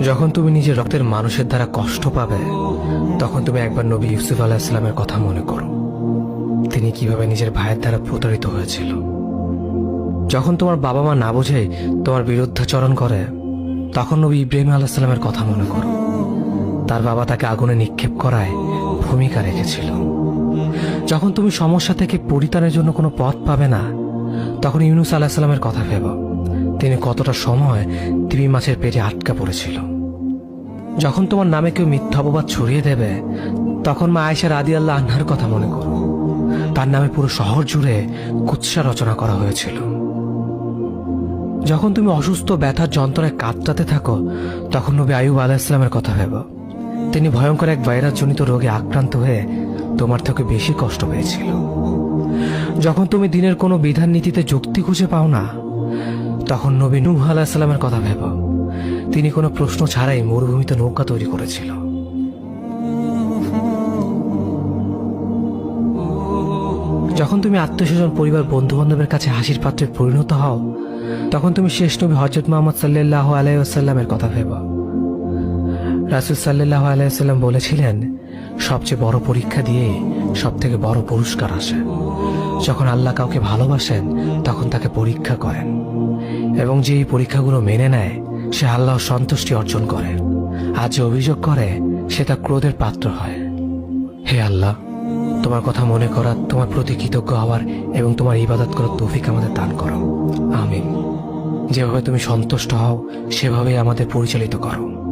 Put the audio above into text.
যখন তুমি নিজের রক্তের মানুষের দ্বারা কষ্ট পাবে, তখন তুমি একবার নবী ইউসুফ আলাইহিস সালামের কথা মনে করো। তিনি কিভাবে নিজের ভাইয়ের দ্বারা প্রতারিত হয়েছিল। যখন তোমার বাবা মা না বুঝে তোমার বিরুদ্ধাচরণ করে, তখন নবী ইব্রাহিম আলাইহিস সালামের কথা মনে করো। তার বাবা তাকে আগুনে নিক্ষেপ করায় ভূমিকা রেখেছিল। যখন তুমি সমস্যা থেকে পরিত্রাণের জন্য কোনো পথ পাবে না, তখন ইউনুস আলাইহিস সালামের কথা ভেবো। তিনি কতটা সময় তিমি মাছের পেটে আটকা পড়েছিল। যখন তোমার নামে কেউ মিথ্যা অপবাদ ছড়িয়ে দেবে, তখন মা আয়েশা রাদিয়াল্লাহু আনহার কথা মনে করো। তার নামে পুরো শহর জুড়ে কুৎসা রচনা করা হয়েছিল। যখন তুমি অসুস্থ ব্যথার যন্ত্রণায় কাতরাতে থাকো, তখন নবী আইয়ুব আলাইহিস সালামের কথা ভেবো। তিনি ভয়ঙ্কর এক ভাইরাস জনিত রোগে আক্রান্ত হয়ে তোমার থেকে বেশি কষ্ট পেয়েছিল। যখন তুমি দিনের কোনো বিধান নীতিতে যুক্তি খুঁজে পাও না, তখন নবী নূহ আলাইহিস সালামের কথা ভেবো। তিনি কোনো প্রশ্ন ছাড়াই মরুভূমিতে নৌকা তৈরি করেছিল। যখন তুমি আত্মীয়স্বজন, পরিবার, বন্ধু বান্ধবের কাছে হাসির পাত্রে পরিণত হও, তখন তুমি শেষ নবী হযরত মুহাম্মদ সাল্লাল্লাহু আলাইহি ওয়াসাল্লামের কথা ভেবো। রাসূল সাল্লাল্লাহু আলাইহি ওয়াসাল্লাম বলেছিলেন, সবচেয়ে বড় পরীক্ষা দিয়ে সব থেকে বড় পুরস্কার আসে। যখন আল্লাহ কাউকে ভালোবাসেন, তখন তাকে পরীক্ষা করেন, এবং যে এই পরীক্ষাগুলো মেনে নেয়, সে আল্লাহর সন্তুষ্টি অর্জন করে। আর যে অভিযোগ করে, সে তার ক্রোধের পাত্র হয়। হে আল্লাহ, তোমার কথা মনে করা, তোমার প্রতি কৃতজ্ঞ হওয়ার এবং তোমার ইবাদত করার তৌফিক আমাদের দান করো। আমিন। যেভাবে তুমি সন্তুষ্ট হও, সেভাবেই আমাদের পরিচালিত করো।